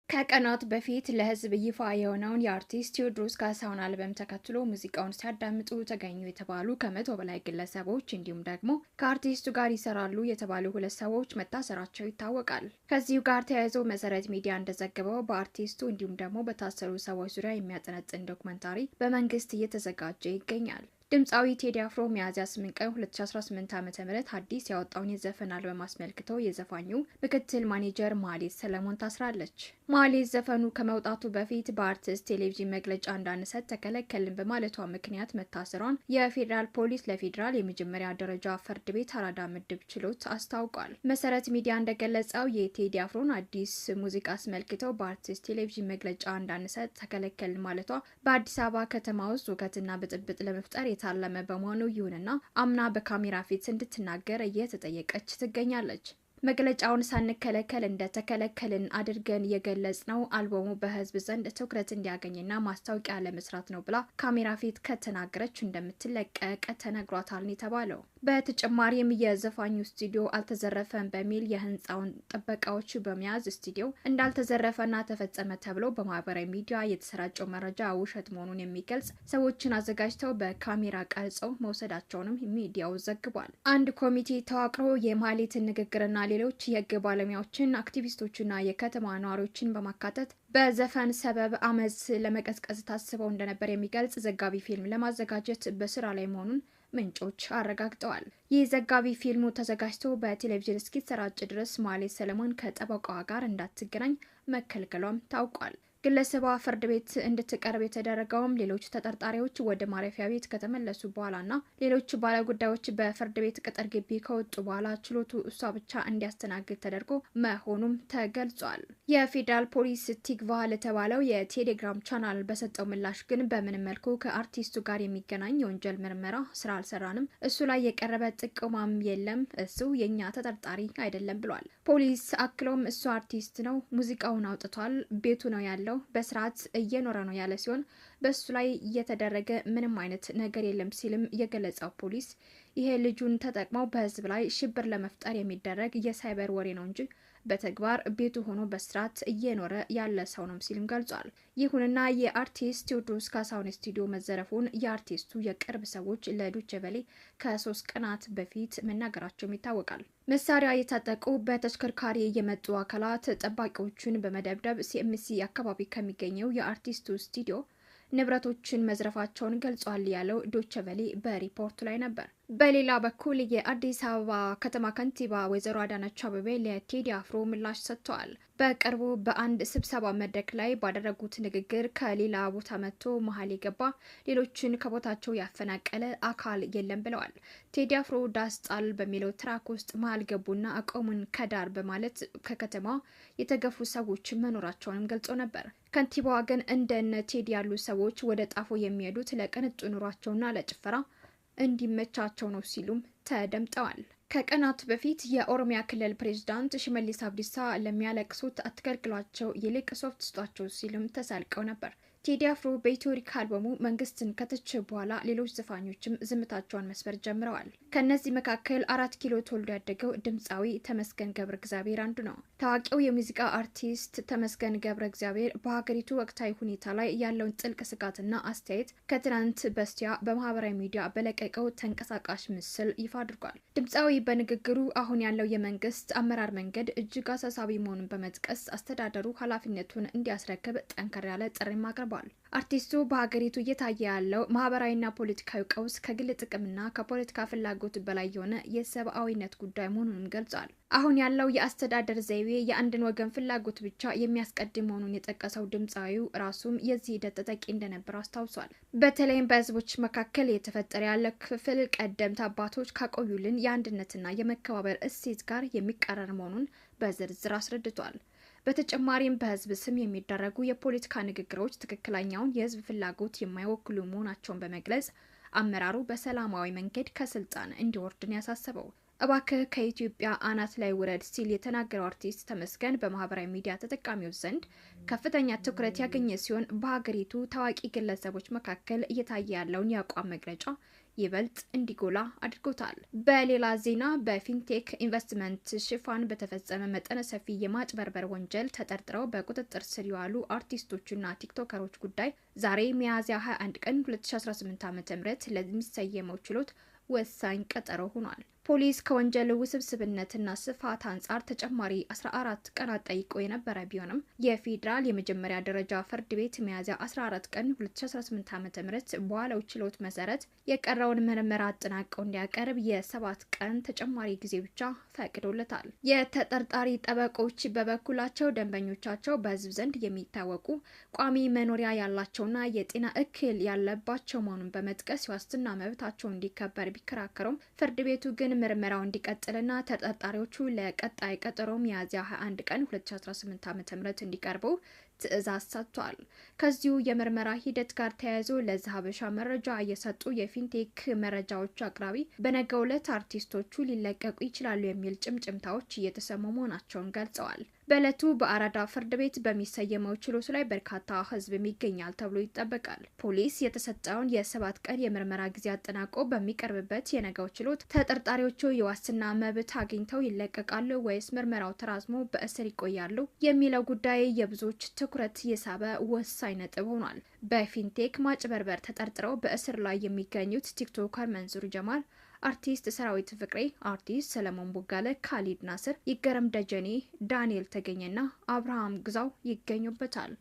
ከቀናት በፊት ለህዝብ ይፋ የሆነውን የአርቲስት ቴዎድሮስ ካሳሁን አልበም ተከትሎ ሙዚቃውን ሲያዳምጡ ተገኙ የተባሉ ከ100 በላይ ግለሰቦች እንዲሁም ደግሞ ከአርቲስቱ ጋር ይሰራሉ የተባሉ 2 ሰዎች መታሰራቸው ይታወቃል። ከዚሁ ጋር ተያይዞ መሰረት ሚዲያ እንደዘገበው በአርቲስቱ እንዲሁም ደግሞ በታሰሩ ሰዎች ዙሪያ የሚያጠነጥን ዶክመንታሪ በመንግስት እየተዘጋጀ ይገኛል። ድምፃዊ ቴዲ አፍሮ ሚያዝያ 8 ቀን 2018 ዓ.ም አዲስ ያወጣውን የዘፈን አልበም አስመልክቶ የዘፋኙ ምክትል ማኔጀር ማህሌት ሰለሞን ታስራለች። ማህሌት ዘፈኑ ከመውጣቱ በፊት በአርቲስት ቴሌቪዥን መግለጫ እንዳንሰጥ ተከለከልን በማለቷ ምክንያት መታሰሯን የፌዴራል ፖሊስ ለፌዴራል የመጀመሪያ ደረጃ ፍርድ ቤት አራዳ ምድብ ችሎት አስታውቋል። መሰረት ሚዲያ እንደገለጸው የቴዲ አፍሮን አዲስ ሙዚቃ አስመልክተው በአርቲስት ቴሌቪዥን መግለጫ እንዳንሰጥ ተከለከልን ማለቷ በአዲስ አበባ ከተማ ውስጥ ሁከትና ብጥብጥ ለመፍጠር የታለመ በመሆኑ ይሁንና አምና በካሜራ ፊት እንድትናገር እየተጠየቀች ትገኛለች። መግለጫውን ሳንከለከል እንደተከለከልን አድርገን የገለጽነው አልበሙ በህዝብ ዘንድ ትኩረት እንዲያገኝና ማስታወቂያ ለመስራት ነው ብላ ካሜራ ፊት ከተናገረች እንደምትለቀቅ ተነግሯታል የተባለው። በተጨማሪም የዘፋኙ ስቱዲዮ አልተዘረፈም በሚል የህንፃውን ጥበቃዎች በመያዝ ስቱዲዮ እንዳልተዘረፈና ተፈጸመ ተብሎ በማህበራዊ ሚዲያ የተሰራጨው መረጃ ውሸት መሆኑን የሚገልጽ ሰዎችን አዘጋጅተው በካሜራ ቀርጸው መውሰዳቸውንም ሚዲያው ዘግቧል። አንድ ኮሚቴ ተዋቅሮ የማህሌትን ንግግርና ሌሎች የህግ ባለሙያዎችን፣ አክቲቪስቶችና የከተማ ነዋሪዎችን በማካተት በዘፈን ሰበብ አመፅ ለመቀስቀስ ታስበው እንደነበር የሚገልጽ ዘጋቢ ፊልም ለማዘጋጀት በስራ ላይ መሆኑን ምንጮች አረጋግጠዋል። ይህ ዘጋቢ ፊልሙ ተዘጋጅቶ በቴሌቪዥን እስኪሰራጭ ድረስ ማህሌት ሰለሞን ከጠበቃዋ ጋር እንዳትገናኝ መከልከሏም ታውቋል። ግለሰቧ ፍርድ ቤት እንድትቀርብ የተደረገውም ሌሎች ተጠርጣሪዎች ወደ ማረፊያ ቤት ከተመለሱ በኋላና ሌሎች ባለጉዳዮች በፍርድ ቤት ቅጥር ግቢ ከወጡ በኋላ ችሎቱ እሷ ብቻ እንዲያስተናግድ ተደርጎ መሆኑም ተገልጿል። የፌዴራል ፖሊስ ቲግቫ ለተባለው የቴሌግራም ቻናል በሰጠው ምላሽ ግን በምንም መልኩ ከአርቲስቱ ጋር የሚገናኝ የወንጀል ምርመራ ስራ አልሰራንም፣ እሱ ላይ የቀረበ ጥቆማም የለም፣ እሱ የኛ ተጠርጣሪ አይደለም ብሏል። ፖሊስ አክሎም እሱ አርቲስት ነው፣ ሙዚቃውን አውጥቷል፣ ቤቱ ነው ያለው፣ በስርዓት እየኖረ ነው ያለ ሲሆን በሱ ላይ እየተደረገ ምንም አይነት ነገር የለም ሲልም የገለጸው ፖሊስ ይሄ ልጁን ተጠቅመው በህዝብ ላይ ሽብር ለመፍጠር የሚደረግ የሳይበር ወሬ ነው እንጂ በተግባር ቤቱ ሆኖ በስርዓት እየኖረ ያለ ሰው ነው ሲልም ገልጿል። ይሁንና የአርቲስት ቴዎድሮስ ካሳሁን ስቱዲዮ መዘረፉን የአርቲስቱ የቅርብ ሰዎች ለዶይቼ ቬለ ከ3 ቀናት በፊት መናገራቸውም ይታወቃል። መሳሪያ የታጠቁ በተሽከርካሪ የመጡ አካላት ጠባቂዎቹን በመደብደብ ሲኤምሲ አካባቢ ከሚገኘው የአርቲስቱ ስቱዲዮ ንብረቶችን መዝረፋቸውን ገልጿል ያለው ዶይቼ ቬለ በሪፖርቱ ላይ ነበር። በሌላ በኩል የአዲስ አበባ ከተማ ከንቲባ ወይዘሮ አዳነች አቤቤ ለቴዲ አፍሮ ምላሽ ሰጥተዋል። በቅርቡ በአንድ ስብሰባ መድረክ ላይ ባደረጉት ንግግር ከሌላ ቦታ መጥቶ መሀል የገባ ሌሎችን ከቦታቸው ያፈናቀለ አካል የለም ብለዋል። ቴዲ አፍሮ ዳስ ጣል በሚለው ትራክ ውስጥ መሀል ገቡና አቆሙን ከዳር በማለት ከከተማ የተገፉ ሰዎች መኖራቸውንም ገልጾ ነበር። ከንቲባዋ ግን እንደነ ቴዲ ያሉ ሰዎች ወደ ጣፎ የሚሄዱት ለቅንጡ ኑሯቸውና ለጭፈራ እንዲመቻቸው ነው ሲሉም ተደምጠዋል። ከቀናት በፊት የኦሮሚያ ክልል ፕሬዝዳንት ሽመልስ አብዲሳ ለሚያለቅሱት አትከልክሏቸው ይልቅ ሶፍት ስጧቸው ሲሉም ተሳልቀው ነበር። ቴዲ አፍሮ በኢትዮሪክ አልበሙ መንግስትን ከተቸ በኋላ ሌሎች ዘፋኞችም ዝምታቸውን መስበር ጀምረዋል። ከነዚህ መካከል 4 ኪሎ ተወልዶ ያደገው ድምፃዊ ተመስገን ገብረ እግዚአብሔር አንዱ ነው። ታዋቂው የሙዚቃ አርቲስት ተመስገን ገብረ እግዚአብሔር በሀገሪቱ ወቅታዊ ሁኔታ ላይ ያለውን ጥልቅ ስጋትና አስተያየት ከትናንት በስቲያ በማህበራዊ ሚዲያ በለቀቀው ተንቀሳቃሽ ምስል ይፋ አድርጓል። ድምፃዊ በንግግሩ አሁን ያለው የመንግስት አመራር መንገድ እጅግ አሳሳቢ መሆኑን በመጥቀስ አስተዳደሩ ኃላፊነቱን እንዲያስረክብ ጠንከር ያለ ጥሪ አቅርቧል። አርቲስቱ በሀገሪቱ እየታየ ያለው ማህበራዊና ፖለቲካዊ ቀውስ ከግል ጥቅምና ከፖለቲካ ፍላጎት በላይ የሆነ የሰብአዊነት ጉዳይ መሆኑንም ገልጿል። አሁን ያለው የአስተዳደር ዘይቤ የአንድን ወገን ፍላጎት ብቻ የሚያስቀድም መሆኑን የጠቀሰው ድምፃዊው ራሱም የዚህ ሂደት ተጠቂ እንደነበር አስታውሷል። በተለይም በህዝቦች መካከል የተፈጠረ ያለ ክፍል ቀደምት አባቶች ካቆዩልን የአንድነትና የመከባበር እሴት ጋር የሚቃረን መሆኑን በዝርዝር አስረድቷል። በተጨማሪም በህዝብ ስም የሚደረጉ የፖለቲካ ንግግሮች ትክክለኛውን የህዝብ ፍላጎት የማይወክሉ መሆናቸውን በመግለጽ አመራሩ በሰላማዊ መንገድ ከስልጣን እንዲወርድን ያሳሰበው። እባክህ ከኢትዮጵያ አናት ላይ ውረድ ሲል የተናገረው አርቲስት ተመስገን በማህበራዊ ሚዲያ ተጠቃሚዎች ዘንድ ከፍተኛ ትኩረት ያገኘ ሲሆን በሀገሪቱ ታዋቂ ግለሰቦች መካከል እየታየ ያለውን የአቋም መግለጫ ይበልጥ እንዲጎላ አድርጎታል። በሌላ ዜና በፊንቴክ ኢንቨስትመንት ሽፋን በተፈጸመ መጠነ ሰፊ የማጭበርበር ወንጀል ተጠርጥረው በቁጥጥር ስር የዋሉ አርቲስቶችና ቲክቶከሮች ጉዳይ ዛሬ ሚያዝያ 21 ቀን 2018 ዓ.ም ለሚሰየመው ችሎት ወሳኝ ቀጠሮ ሆኗል። ፖሊስ ከወንጀል ውስብስብነትና ስፋት አንጻር ተጨማሪ 14 ቀናት ጠይቆ የነበረ ቢሆንም የፌዴራል የመጀመሪያ ደረጃ ፍርድ ቤት ሚያዝያ 14 ቀን 2018 ዓ.ም በዋለው ችሎት መሰረት የቀረውን ምርመራ አጠናቀው እንዲያቀርብ የ7 ቀን ተጨማሪ ጊዜ ብቻ ፈቅዶለታል። የተጠርጣሪ ጠበቆች በበኩላቸው ደንበኞቻቸው በሕዝብ ዘንድ የሚታወቁ ቋሚ መኖሪያ ያላቸውና የጤና እክል ያለባቸው መሆኑን በመጥቀስ የዋስትና መብታቸው እንዲከበር ቢከራከሩም ፍርድ ቤቱ ግን ምርመራው እንዲቀጥልና ተጠርጣሪዎቹ ለቀጣይ ቀጠሮ ሚያዝያ 21 ቀን 2018 ዓ.ም እንዲቀርቡ ትዕዛዝ ሰጥቷል። ከዚሁ የምርመራ ሂደት ጋር ተያይዞ ለዚህ ሀበሻ መረጃ እየሰጡ የፊንቴክ መረጃዎች አቅራቢ በነገው ዕለት አርቲስቶቹ ሊለቀቁ ይችላሉ የሚል ጭምጭምታዎች እየተሰሙ መሆናቸውን ገልጸዋል። በዕለቱ በአራዳ ፍርድ ቤት በሚሰየመው ችሎት ላይ በርካታ ሕዝብ ይገኛል ተብሎ ይጠበቃል። ፖሊስ የተሰጠውን የ7 ቀን የምርመራ ጊዜ አጠናቆ በሚቀርብበት የነገው ችሎት ተጠርጣሪዎቹ የዋስትና መብት አግኝተው ይለቀቃሉ ወይስ ምርመራው ተራዝሞ በእስር ይቆያሉ የሚለው ጉዳይ የብዙዎች ትኩረት የሳበ ወሳኝ ነጥብ ሆኗል። በፊንቴክ ማጭበርበር ተጠርጥረው በእስር ላይ የሚገኙት ቲክቶከር መንሱር ጀማል፣ አርቲስት ሰራዊት ፍቅሬ፣ አርቲስት ሰለሞን ቦጋለ፣ ካሊድ ናስር፣ ይገረም ደጀኔ፣ ዳንኤል ተገኘና አብርሃም ግዛው ይገኙበታል።